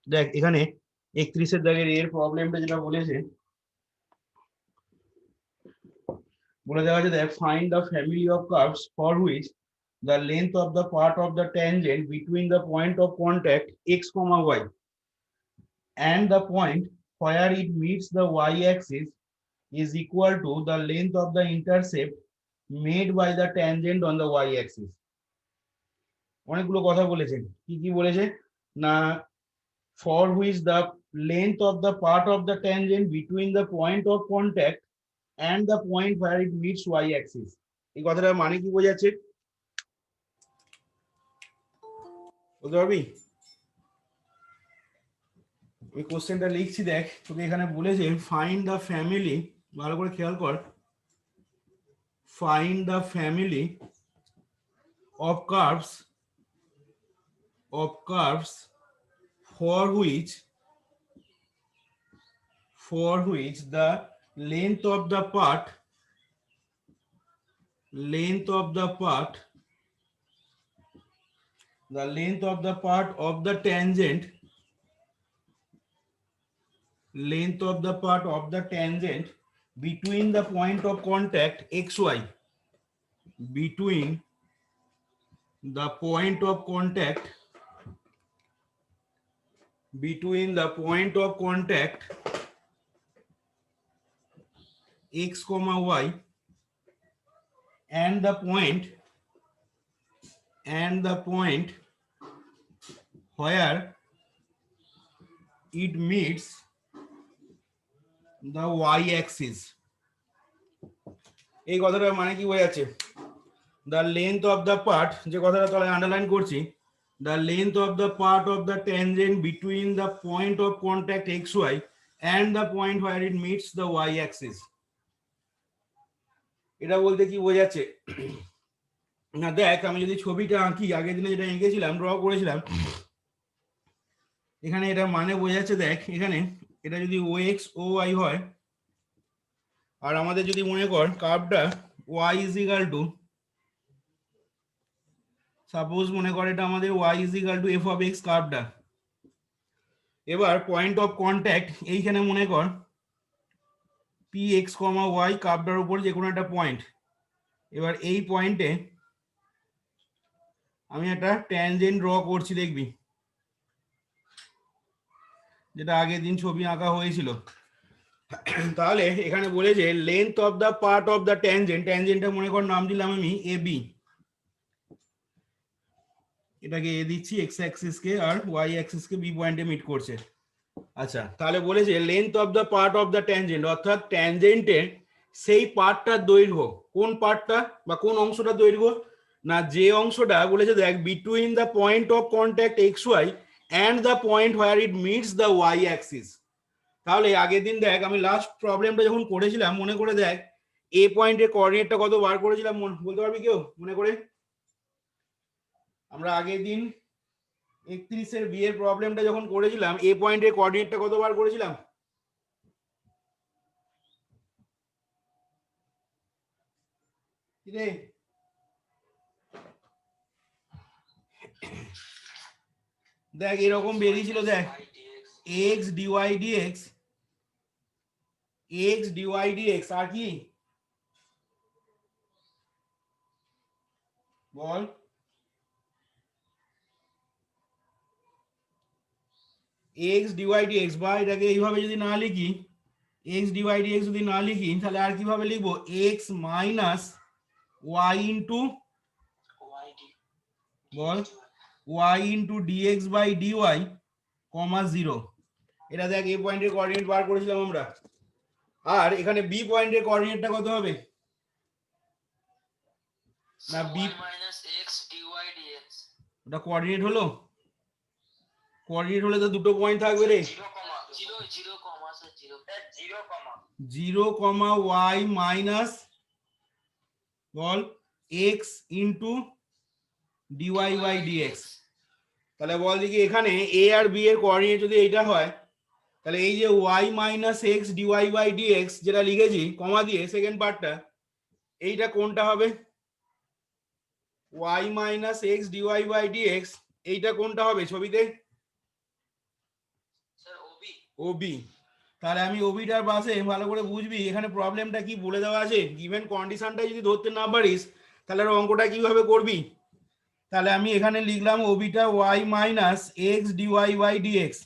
দেখ এখানে 31 দাগের এর প্রবলেমটা যেটা বলেছে, বলে দেওয়া আছে দেখ find the family of curves for which the length of the part of the tangent between the point of contact x comma y and the point where it meets the y-axis is equal to the length of the intercept made by the tangent on the y-axis. অনেকগুলো কথা বলেছেন, কি কি বলেছে না, for which the length of the part of the tangent between the point of contact and the point where it meets y-axis, এই কথাটার মানে কি বোঝাচ্ছে বলতে পারবি? এই কোশ্চেনটা লিখছি, দেখ তোকে এখানে বলেছে ফাইন্ড দ্য ফ্যামিলি, ভালো করে খেয়াল কর, find the family of curves for which the length of the part of the tangent between the point of contact xy, between the point of contact x comma y and the point where it meets the y-axis, এই কথাটার মানে কি বোঝাচ্ছে, the length of the part, যে কথাটা তলায় underline করছি, the length of the part of the tangent between the point of contact xy and the point where it meets the y-axis, এটা বলতে কি বোঝাচ্ছে না, দেখ আমি যদি ছবিটা আঁকি, আগের দিনে যেটা এঁকেছিলাম, ড্র করেছিলাম, এখানে এটা মানে বোঝাচ্ছে, দেখ এখানে এটা যদি ও এক্স ও ওয়াই হয়, আর আমাদের যদি মনে কর কার্ভটা y is equal to, suppose মনে কর এটা আমাদের y is equal to f of x কার্ভটা, এবার পয়েন্ট অফ কন্ট্যাক্ট এইখানে মনে কর পি এক্স কমা ওয়াই কার্ভটার উপর যে কোনো একটা পয়েন্ট, এবার এই পয়েন্টে আমি একটা ট্যানজেন্ট ড্র করছি, দেখবি যেটা আগের দিন ছবি আঁকা হয়েছিল। তাহলে এখানে বলেছে length of the part of the ট্যানজেন্টটা মনে কর নাম দিলাম আমি এ বি, এটাকে এ দিচ্ছি এক্স অ্যাক্সিস কে, আর ওয়াই অ্যাক্সিস কে বি পয়েন্টে মিট করছে। আচ্ছা, তাহলে বলেছে length of the part of the tangent, অর্থাৎ ট্যানজেন্টের সেই পার্টটার দৈর্ঘ্য, কোন পার্টটা বা কোন অংশটা দৈর্ঘ্য না, যে অংশটা বলেছে দেখ between the point of contact x y and the point where it meets the y axis. তাহলে আগের দিন দেখ আমি লাস্ট প্রবলেমটা যখন করেছিলাম, মনে করে দেখ এ পয়েন্টের কোঅর্ডিনেটটা কত বার করেছিলাম, বলতে পারবি কেউ মনে করে? আমরা আগের দিন 31 এর বি এর প্রবলেমটা যখন করেছিলাম, এ পয়েন্টের কোঅর্ডিনেটটা কত বার করেছিলাম? দেখ এরকম বেরিয়েছিল, দেখ এক্স ডিওয়াই ডিএক্স, আর কি বল, এক্স ডিওয়াই ডিএক্স, বা এটাকে এইভাবে যদি না লিখি, এক্স ডিওয়াই ডিএক্স যদি না লিখি, তাহলে আর কিভাবে লিখবো, এক্স মাইনাস ওয়াই ইন্টু, বল y into dx by dy comma 0। এটা দেখ এ পয়েন্টের কোঅর্ডিনেট বার করেছিলাম আমরা, আর এখানে বি পয়েন্টের কোঅর্ডিনেটটা কত হবে না, B minus x dy dx, ওটা কোঅর্ডিনেট হলো, কোঅর্ডিনেট হলে তো দুটো পয়েন্ট থাকবে রে, 0 কমা ওয়াই মাইনাস বল x into dy by dx. তাহলে বল দেখি এখানে এ আর বি এর কোঅর্ডিনেট যদি এইটা হয়, তাহলে এই যে y minus x dy by dx যেটা লিখেছি কমা দিয়ে সেকেন্ড পার্টটা, এইটা কোনটা হবে, y minus x dy by dx, এইটা কোনটা হবে ছবিতে, ওবি, তাহলে আমি ওবিটার পাশে ভালো করে বুঝবি এখানে প্রবলেমটা কি বলে দেওয়া আছে। গিভেন কন্ডিশনটা যদি ধরতে না পারিস তাহলে আর অঙ্কটা কিভাবে করবি। তাহলে আমি এখানে লিখলাম ওবিটা y minus x dy by dx.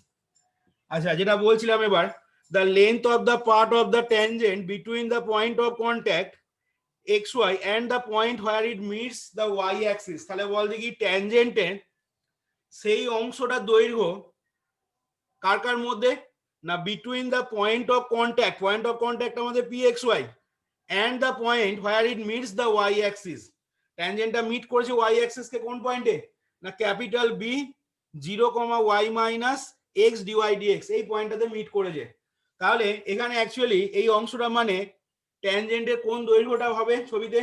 আচ্ছা, যেটা বলছিলাম এবার, the length of the part of the tangent between the point of contact xy and the point where it meets the y axis। তাহলে বল দেখি ট্যানজেন্টের সেই অংশটা দৈর্ঘ্য কার কার মধ্যে, না between the point of contact আমাদের pxy and the point where it meets the y axis। ট্যানজেন্টটা মিট করেছে y axis কে কোন পয়েন্টে, না capital B 0, y minus x dy dx, এই পয়েন্টটাতে মিট করেছে। তাহলে এখানে অ্যাকচুয়ালি এই অংশটা মানে ট্যানজেন্টের কোন দৈর্ঘ্যটা হবে ছবিতে,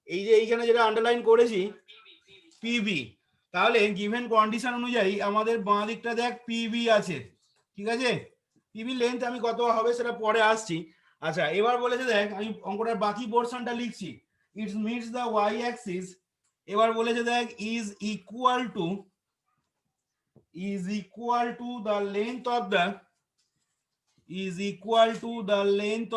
এই যে এইখানে যেটা আন্ডারলাইন করেছি পিবি। তাহলে গিভেন কন্ডিশন অনুযায়ী আমাদের বাঁ দিকটা দেখ পিবি আছে, ঠিক আছে। পিবি লেন্থ আমি কত হবে সেটা পরে আসছি। আচ্ছা, এবার বলেছে দেখ আমি অঙ্কটার বাকি পোর্শনটা লিখছি, it's meets the y axis. এবার বলেছে দেখ is equal to the length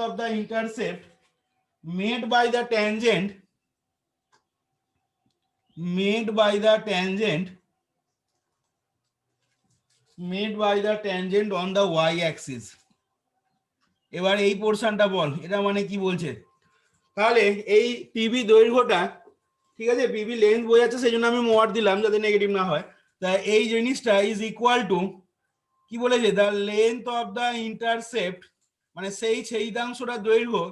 of the intercept made by the tangent on the y axis। এবার এই পোর্শনটা বল এটা মানে কি বলছে। তাহলে এই পিবি দৈর্ঘ্যটা, ঠিক আছে, পিবি লেন্থ বোঝাচ্ছে সেই জন্য আমি মোয়ার দিলাম যাতে নেগেটিভ না হয়। তা এই জিনিসটা ইজ ইকুয়াল টু কি বলেছে, the length of the intercept, মানে সেই ছেদাংশটা দৈর্ঘ্য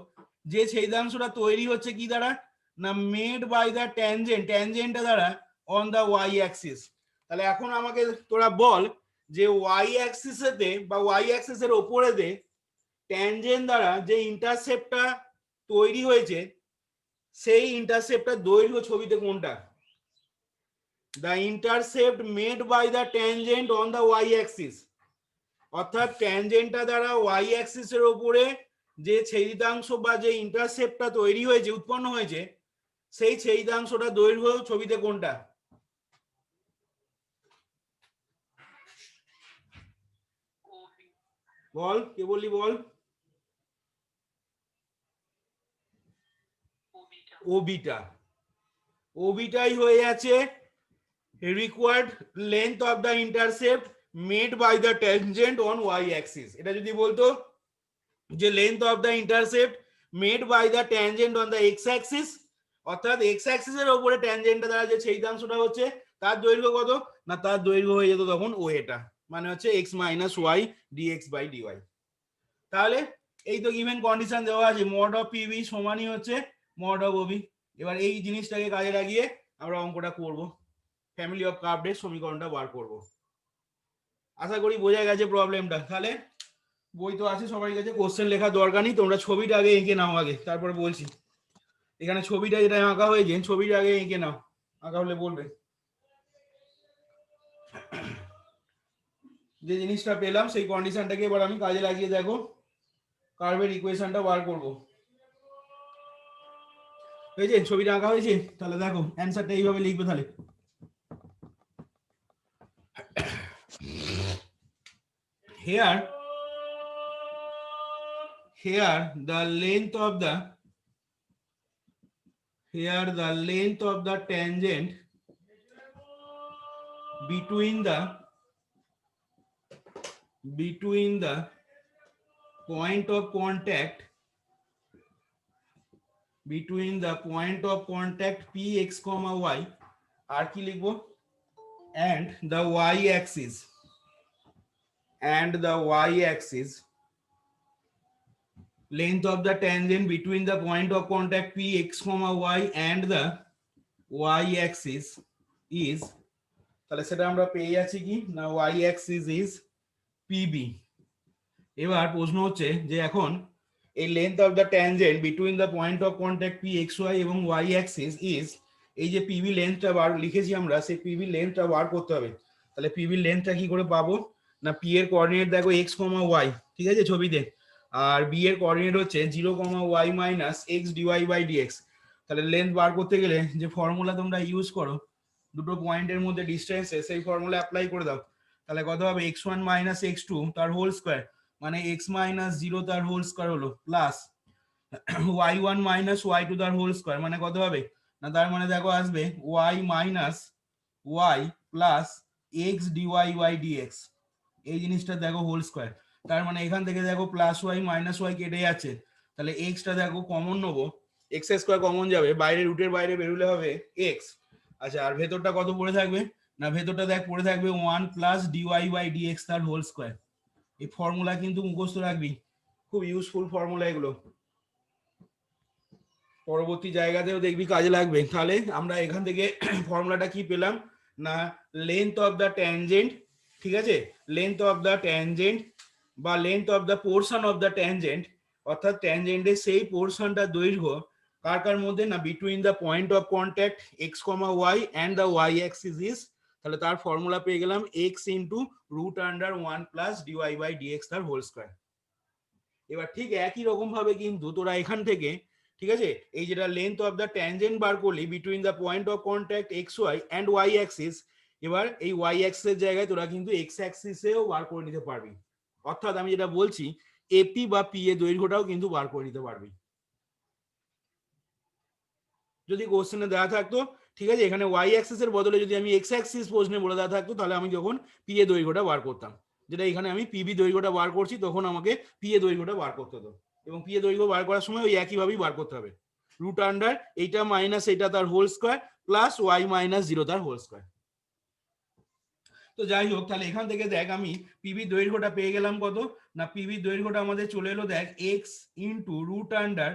যে ছেদাংশটা তৈরি হচ্ছে কি দ্বারা, না মেড বাই দ্য ট্যানজেন্টটা দ্বারা অন দ্য ওয়াই অ্যাক্সিস। তাহলে এখন আমাকে তোরা বল যে ওয়াই অ্যাক্সিসেতে বা ওয়াই অ্যাক্সিসের ওপরেতে ট্যানজেন্ট দ্বারা যে ইন্টারসেপ্টটা তৈরি হয়েছে সেই ইন্টারসেপ্টটার দৈর্ঘ্য ছবিতে কোনটা, the intercept made by the tangent on the y axis. অর্থাৎ ট্যানজেন্টটা দ্বারা ওয়াই অ্যাক্সিসের উপরে যে ছেদিতাংশ বা যে ইন্টারসেপ্টটা তৈরি হয়েছে উৎপন্ন হয়েছে সেই ছেদিতাংশটা দৈর্ঘ্য ছবিতে কোনটা, বল কে বললি বল। ওবিটাই হয়ে যাচ্ছে required length of the intercept made by the tangent on y axis। এটা যদি বলতো যে length of the intercept made by the tangent on the x axis, অর্থাৎ x axis এর উপরে ট্যানজেন্টটা দ্বারা যে ছেদাংশটা হচ্ছে তার দৈর্ঘ্য কত, না তার দৈর্ঘ্য হয়ে যেত তখন ও, এটা মানে হচ্ছে x minus y dx by dy. তাহলে এই তো গিভেন কন্ডিশন দেওয়া আছে, মড অফ পিবি সমানই হচ্ছে মড অফ ওবি। এবার এই জিনিসটাকে কাজে লাগিয়ে আমরা অঙ্কটা করব, ফ্যামিলি অফ কার্ভের সমীকরণটা বার করব। আশা করি বোঝা গেছে প্রবলেমটা। তাহলে বই তো আছে সবার কাছে, কোশ্চেন লেখার দরকার নেই, তোমরা ছবিটা আগে এঁকে নাও আগে, তারপরে বলছি। এখানে ছবিটা যেটা আঁকা হয়েছে ছবিটা আগে এঁকে নাও, আঁকা হলে বলবে। যে জিনিসটা পেলাম সেই কন্ডিশনটাকে এবার আমি কাজে লাগিয়ে দেখো কার্ভের ইকুয়েশনটা বার করব। হয়েছে, ছবিটা আঁকা হয়েছে, তাহলে দেখো অ্যান্সারটা এইভাবে লিখবে। তাহলে here the length of the tangent between the point of contact px, y আর কি লিখবো, and the y axis length of the tangent between the point of contact px, y and the y axis is, তাহলে সেটা আমরা পেয়ে যাচ্ছি কি না y axis is pb। এবার প্রশ্ন হচ্ছে যে এখন এই length of the tangent between the point of contact pxy এবং y axis is, এই যে pb লেন্থটা বার লিখেছি আমরা সেই pb লেন্থটা বার করতে হবে। তাহলে pb লেন্থটা কি করে পাবো, না p এর কোঅর্ডিনেট দেখো x, y, ঠিক আছে ছবিতে, আর b এর কোঅর্ডিনেট হচ্ছে 0, y minus x dy by dx। তাহলে লেন্থ বার করতে গেলে যে ফর্মুলা তোমরা ইউজ করো দুটো পয়েন্টের মধ্যে ডিস্টেন্সে, সেই ফর্মুলা অ্যাপ্লাই করে দাও। তাহলে কত হবে x1 মাইনাস x2 তার হোল স্কোয়ার মানে x মাইনাস 0 তার হোল স্কোয়ার হলো প্লাস y1 মাইনাস y2 তার হোল স্কোয়ার মানে কত হবে না, তার মানে দেখো আসবে y minus y plus x dy y dx, এই জিনিসটা দেখো হোল স্কোয়ার। তার মানে এখান থেকে দেখো প্লাস ওয়াই মাইনাস ওয়াই কেটে যাচ্ছে, তাহলে এক্সটা দেখো কমন নেবো, এক্স স্কোয়ার কমন যাবে, বাইরে রুটের বাইরে বেরোলে হবে এক্স। আচ্ছা আর ভেতরটা কত পড়ে থাকবে না, ভেতরটা দেখ পড়ে থাকবে 1 প্লাস ডিওয়াই বাই ডিএক্স তার হোল স্কোয়ার। এই ফর্মুলা কিন্তু মুখস্থ রাখবি, খুব ইউজফুল ফর্মুলা এগুলো, পরবর্তী জায়গাতেও দেখবি কাজে লাগবে। তাহলে আমরা এখান থেকে ফর্মুলাটা কি পেলাম না, লেন্থ অফ দ্য ট্যানজেন্ট, ঠিক আছে, লেন্থ অফ দ্য ট্যানজেন্ট বা length of the portion of the tangent, অর্থাৎ ট্যানজেন্টের সেই পোর্শনটা দৈর্ঘ্য কার কার মধ্যে না, between the point of contact x comma y and the y axis is, তাহলে তার ফর্মুলা পেয়ে গেলাম x into root under 1 plus dy by dx তার হোল স্কোয়ার। এবার ঠিক একই রকম ভাবে কিন্তু তোরা এখান থেকে, ঠিক আছে, এই যেটা লেন্থ অফ দ্য ট্যানজেন্ট বার করলি between the point of contact x y and y axis, এবার এই ওয়াই অ্যাক্সিসের জায়গায় তোরা কিন্তু এক্স অ্যাক্সিসেও বার করে নিতে পারবি। অর্থাৎ আমি যেটা বলছি এপি বা পি এর দৈর্ঘ্যটাও কিন্তু বার করে নিতে পারবি যদি কোশ্চেনে দেওয়া থাকতো। ঠিক আছে, এখানে ওয়াই অ্যাক্সিসের বদলে যদি আমি এক্স অ্যাক্সিস প্রশ্নে বলে দেওয়া থাকতো, তাহলে আমি যখন পি এর দৈর্ঘ্যটা বার করতাম, যেটা এখানে আমি পিবি দৈর্ঘ্যটা বার করছি, তখন আমাকে পি এর দৈর্ঘ্যটা বার করতে হতো, এবং পি এর দৈর্ঘ্য বার করার সময় ওই একইভাবেই বার করতে হবে, রুট আন্ডার এইটা মাইনাস এইটা তার whole square plus y minus 0 তার হোল স্কোয়ার। তো যাই হোক, তাহলে এখান থেকে দেখ আমি পিবি দৈর্ঘ্যটা পেয়ে গেলাম কত না, পিবি দৈর্ঘ্যটা আমাদের চলে এলো দেখ x into root under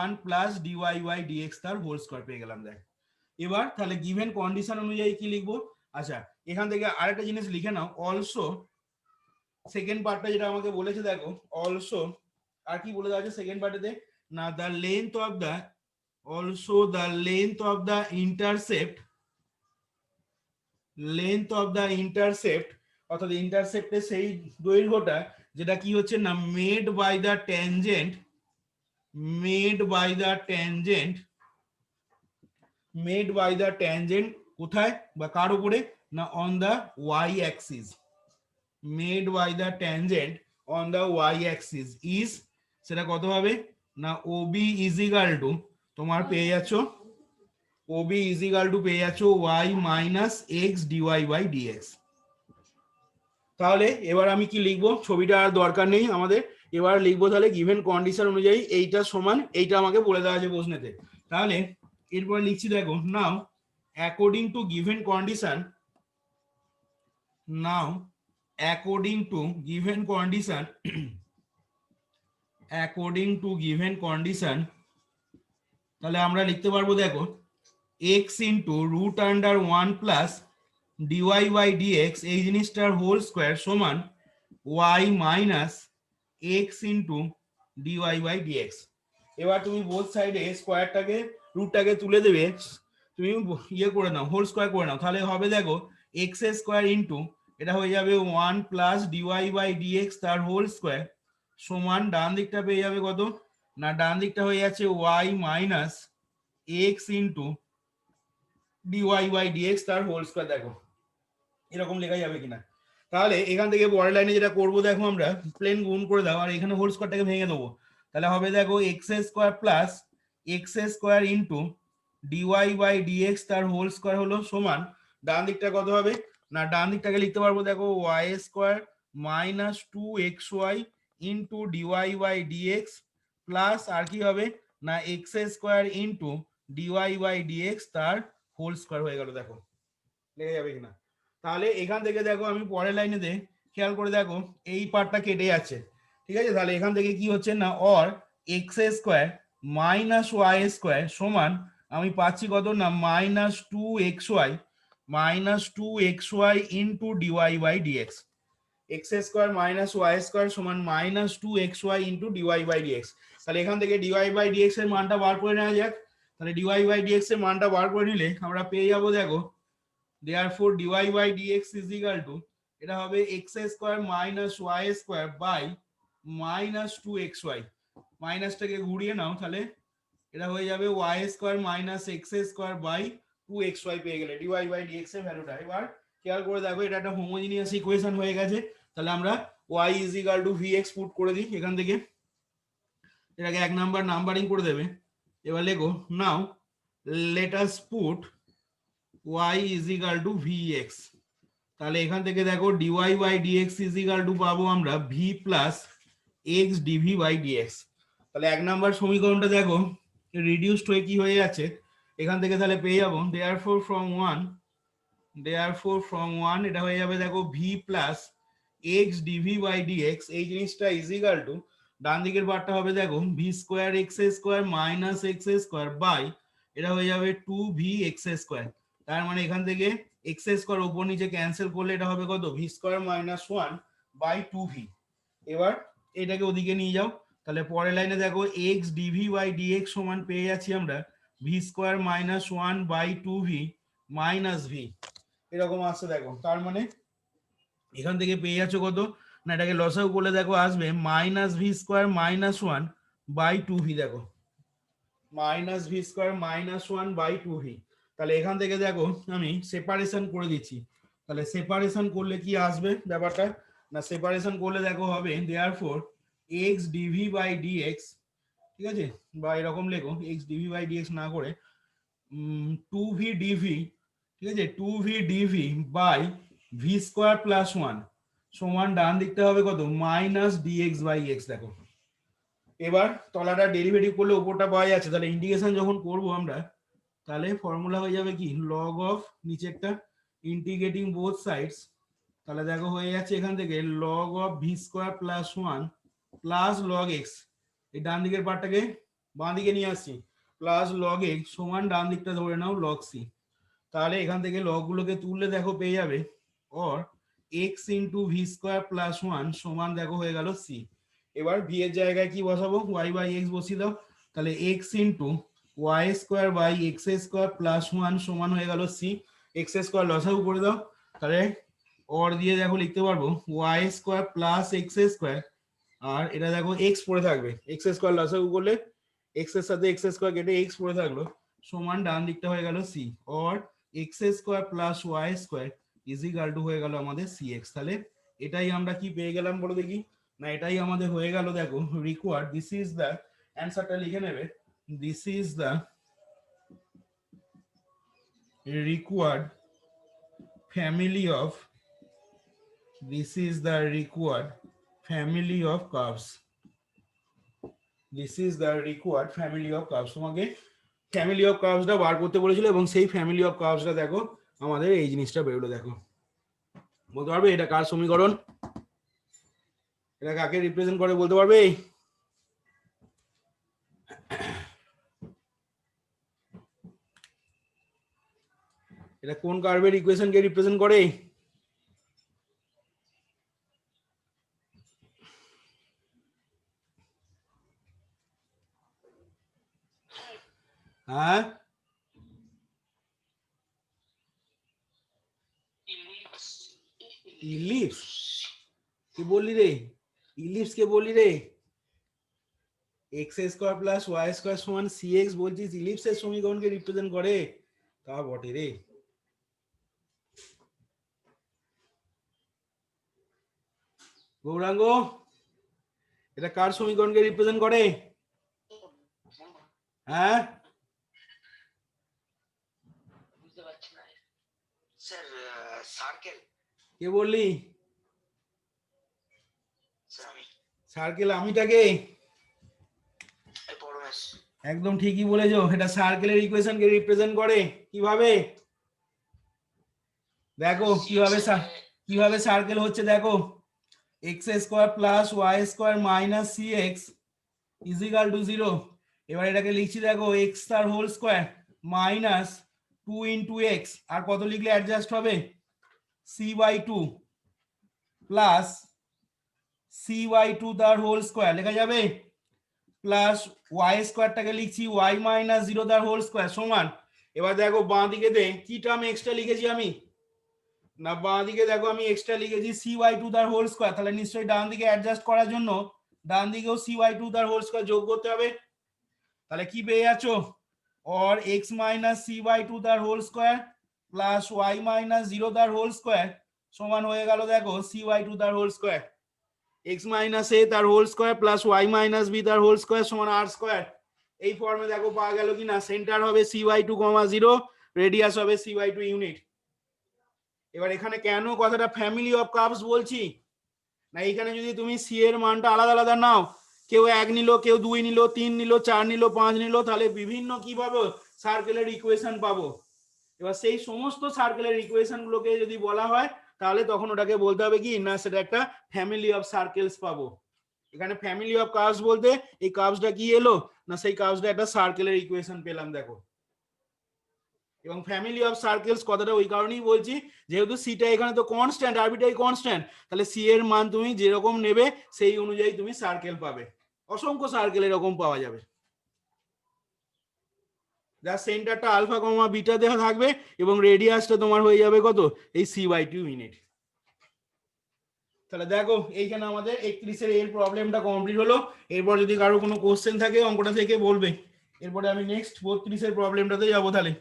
1 plus dy by dx তার হোল স্কোয়ার পেয়ে গেলাম দেখ। এবার তাহলে গিভেন কন্ডিশন অনুযায়ী কি লিখবো, আচ্ছা এখান থেকে আরেকটা জিনিস লিখে নাও, অলসো সেকেন্ড পার্টটা যেটা আমাকে বলেছে দেখো, অলসো আর কি বলে দেওয়া আছে সেকেন্ড পার্টেতে না, the length of the, also the length of the intercept, length of the intercept, অর্থাৎ ইন্টারসেপ্টের সেই দৈর্ঘ্যটা যেটা কি হচ্ছে না, made by the tangent, made by the tangent, made by the tangent কোথায় বা কার উপরে না, on the y axis, made by the tangent on the y axis is, সেটা কত হবে না, ওবি ইজ ইকাল টু, তোমার পেয়ে যাচ্ছ ওবি ইজ ইকাল টু পেয়ে যাচ্ছ y minus x dy by dx. তাহলে এবার আমি কি লিখবো, ছবিটা আর দরকার নেই আমাদের, এবার লিখবো তাহলে গিভেন কন্ডিশন অনুযায়ী এইটা সমান এইটা আমাকে বলে দেওয়া আছে প্রশ্নেতে। তাহলে এরপর লিখছি দেখো, now according to given condition, now according to given condition, according to given condition, তাহলে আমরা লিখতে পারবো দেখো x into root under 1 plus dy by dx এই জিনিসটার হোল স্কোয়ার সমান y minus x into dy by dx. এবার তুমি বোথ সাইডে স্কোয়ারটাকে রুটটাকে তুলে দেবে, তুমি ইয়ে করে নাও, হোল স্কোয়ার করে নাও, তাহলে হবে দেখো এক্স স্কোয়ার ইন্টু এটা হয়ে যাবে 1 প্লাস ডিওয়াই বাই ডিএক্স তার হোল স্কোয়ার সমান ডান দিকটা পেয়ে যাবে কত না, ডান দিকটা হয়ে যাচ্ছে y minus x into dy by dx তার হোল স্কোয়ার। দেখো এরকম লেখা যাবে কিনা, তাহলে এখান থেকে পরের লাইনে যেটা করবো দেখো আমরা প্লেন গুণ করে দাও আর এখানে হোল স্কোয়ারটাকে ভেঙে দেবো, তাহলে হবে দেখো x square plus x square into dy by dx তার হোল স্কোয়ার হলো সমান ডান দিকটা কত হবে না, ডান দিকটাকে লিখতে পারবো দেখো y square minus 2xy into dy by dx plus আর কি হবে না x square into dy by dx তার হোল স্কোয়ার হয়ে গেল। দেখো লেগে যাবে কিনা, তাহলে এখান থেকে দেখো আমি পরের লাইনে দে খেয়াল করে দেখো এই পার্টটা কেটে যাচ্ছে, ঠিক আছে, তাহলে এখান থেকে কি হচ্ছে না, or x square minus y square সমান আমি পাচ্ছি কত না minus 2xy, minus 2xy into dy by dx, x square minus y square সমান minus 2xy into dy by dx. তাহলে এখান থেকে ডিওয়াই বাই ডিএক্স এর মানটা বার করে নেওয়া যাক, তাহলে ডিওয়াই বাই ডিএক্স এর মানটা বার করে নিলে আমরা পেয়ে যাবো দেখো therefore dy by dx is equal to এটা হবে x square minus y square by minus 2xy, মাইনাসটাকে ঘুরিয়ে নাও তাহলে এটা হয়ে যাবে y square minus x square by 2xy পেয়ে গেলে ডিওয়াই বাই ডিএক্স এর ভ্যালুটা। এবার খেয়াল করে দেখো এটা একটা হোমোজিনিয়াস ইকুয়েশন হয়ে গেছে। তাহলে আমরা y is equal to vx put করে দিই এখান থেকে, এটাকে 1 নাম্বার নাম্বারিং করে দেবে। এবার লেখো now let us put y is equal to vx। তাহলে এখান থেকে দেখো dy by dx is equal to পাবো আমরা v plus x dv by dx। তাহলে 1 নাম্বার সমীকরণটা দেখো রিডিউসড হয়ে কি হয়ে যাচ্ছে এখান থেকে, তাহলে পেয়ে যাবো দেয়ারফর ফ্রম 1 এটা হয়ে যাবে দেখো v plus x dv by dx। এই জিনিসটা ইজ ইকুয়াল টু ডান দিকের পার্টটা হবে দেখো v square x square minus x square by এটা হয়ে যাবে 2v এক্স স্কোয়ার। তার মানে এখান থেকে এক্স স্কোয়ার উপর নিচে ক্যান্সেল করলে এটা হবে কত v square minus 1 by 2v। এবার এটাকে ওদিকে নিয়ে যাও, তাহলে পরের লাইনে দেখো x dv বাই dx সমান পেয়ে যাচ্ছি আমরা v square minus 1 by 2v minus v, এরকম আসছে দেখো। তার মানে এখান থেকে পেয়ে যাচ্ছ কত না, এটাকে লসাগু করলে দেখো আসবে minus v square minus 1 by 2v। দেখো minus v square minus 1 by 2v। তাহলে এখান থেকে দেখো আমি সেপারেশন করে দিচ্ছি, তাহলে সেপারেশন করলে কি আসবে ব্যাপারটা না, সেপারেশন করলে দেখো হবে therefore x dv by dx, ঠিক আছে, বা এরকম লেখো x dv বাই dx না করে 2v dv, ঠিক আছে, 2v dv by v square plus 1 সমান ডান দিকটা হবে কত মাইনাস dx বাই x। দেখো এবার তলাটা ডেরিভেটিভ করলে উপরটা পাওয়া যাচ্ছে, তাহলে ইন্টিগ্রেশন যখন করব আমরা তাহলে ফর্মুলা হয়ে যাবে কি লগ অফ নিচেরটা ইন্টিগ্রেটিং বোথ সাইডস। তাহলে দেখো হয়ে যাচ্ছে এখান থেকে log of V square plus 1 plus log x, এই ডান দিকের পার্টটাকে বাঁ দিকে নিয়ে আসছি, প্লাস লগ এক্স সমান ডান দিকটা ধরে নাও লগ সি। তাহলে এখান থেকে লগ গুলোকে তুললে দেখো পেয়ে যাবে or x into V square plus 1 সমান দেখো হয়ে গেল সি। এবার ভি এর জায়গায় কি বসাবো ওয়াই বাই এক্স বসিয়ে দাও, তাহলে x into y square by x square plus 1 সমান হয়ে গেল সি। এক্স স্কোয়ার লসাগু করে দাও, তাহলে অর দিয়ে দেখো লিখতে পারবো y square plus x square, আর এটা দেখো এক্স পড়ে থাকবে, এক্স স্কোয়ার লসাগু করলে এক্স এর সাথে এক্স স্কোয়ার কেটে এক্স পড়ে থাকলো সমান ডান দিকটা হয়ে গেল c, or x square plus y square is equal to হয়ে গেল আমাদের সি এক্স। তাহলে এটাই আমরা কি পেয়ে গেলাম বলে দেখি না, এটাই আমাদের হয়ে গেল দেখো রিকোয়ার্ড, দিস ইজ দ্য অ্যান্সারটা লিখে নেবে, this is the required family of, this is the required family of curves, this is the required family of curves। তোমাকে ফ্যামিলি অফ কার্ভসটা বার করতে বলেছিল এবং সেই ফ্যামিলি অফ কার্ভসটা দেখো আমাদের এই জিনিসটা বেরোলো। দেখো বলতে পারবে এটা কার সমীকরণ, এটা কাকে রিপ্রেজেন্ট করে বলতে পারবে? এটা কোন কার্ভের ইকুয়েশনকে রিপ্রেজেন্ট করে? হ্যাঁ ইলিপস কি বললি রে, ইলিপস কে বললি রে? X square plus y square সমান সি এক্স বলছিস ইলিপসের সমীকরণকে রিপ্রেজেন্ট করে? তা বটে রে। গৌরাঙ্গ এটা কার সমীকরণকে রিপ্রেজেন্ট করে? হ্যাঁ স্যার সার্কেল। কে বললি? সার্কেল আমিটাকে একদম ঠিকই বলেছো, এটা সার্কেলের ইকুয়েশনকে রিপ্রেজেন্ট করে। কিভাবে দেখো কিভাবে সার্কেল হচ্ছে দেখো, x square plus y square minus c x is equal to 0। এবার এটাকে লিখছি দেখো এক্স তার whole square minus 2 into x, আর কত লিখলে অ্যাডজাস্ট হবে c by 2 plus c by 2 তার হোল স্কোয়ার লেখা যাবে, প্লাস ওয়াই স্কোয়ারটাকে লিখছি ওয়াই মাইনাস 0 তার হোল স্কোয়ার সমান। এবার দেখো বাঁ দিকে কি টার্ম এক্সট্রা লিখেছি আমি না, বাঁ দিকে দেখো আমি এক্সট্রা লিখেছি সি বাই 2 তার হোল স্কোয়ার, তাহলে নিশ্চয়ই ডান দিকে অ্যাডজাস্ট করার জন্য ডান দিকেও সি বাই 2 তার হোল স্কোয়ার যোগ করতে হবে। তাহলে কি পেয়ে যাচ্ছ, or x minus c by 2 তার whole square plus y minus 0 তার হোল স্কয়ার সমান হয়ে গেল দেখো c by 2 তার whole square, x minus a তার whole square plus y minus b তার হোল স্কয়ার সমান r স্কয়ার। এই ফর্মে দেখো পাওয়া গেল কিনা, সেন্টার হবে c by 2, 0, রেডিয়াস হবে c by 2 ইউনিট। এবার এখানে কেন কথাটা ফ্যামিলি অফ কার্ভস বলছি না, এখানে যদি তুমি সি এর মানটা আলাদা আলাদা নাও, কেউ 1 নিল, কেউ 2 নিল, 3 নিল, 4 নিল, 5 নিল, তাহলে বিভিন্ন কি পাবো, সার্কেলের ইকুয়েশন পাবো। এবার সেই সমস্ত সার্কেলের ইকুয়েশন গুলোকে যদি বলা হয় তাহলে তখন ওটাকে বলতে হবে কি না, সেটা একটা ফ্যামিলি অফ সার্কেলস পাবো। এখানে ফ্যামিলি অফ কার্ভস বলতে এই কার্ভসটা কি এলো না, সেই কার্ভসটা একটা সার্কেলের ইকুয়েশন পেলাম দেখো। এবং ফ্যামিলি অফ সার্কেলস কথাটা ওই কারণেই বলছি, যেহেতু সিটা এখানে তো কনস্ট্যান্ট, আরবিট্রারি কনস্ট্যান্ট, তাহলে সি এর মান তুমি যেরকম নেবে সেই অনুযায়ী তুমি সার্কেল পাবে, অসংখ্য সার্কেল এরকম পাওয়া যাবে, যার সেন্টারটা আলফা কমা বিটা দেওয়া থাকবে এবং রেডিয়াসটা তোমার হয়ে যাবে কত, এই c বাই 2 ইউনিট। তাহলে দেখো এইখানে আমাদের 31 এর প্রবলেমটা কমপ্লিট হলো। এরপর যদি কারো কোনো কোশ্চেন থাকে অঙ্কটা থেকে বলবে, এরপরে আমি নেক্সট 32 এর প্রবলেমটাতে যাবো তাহলে।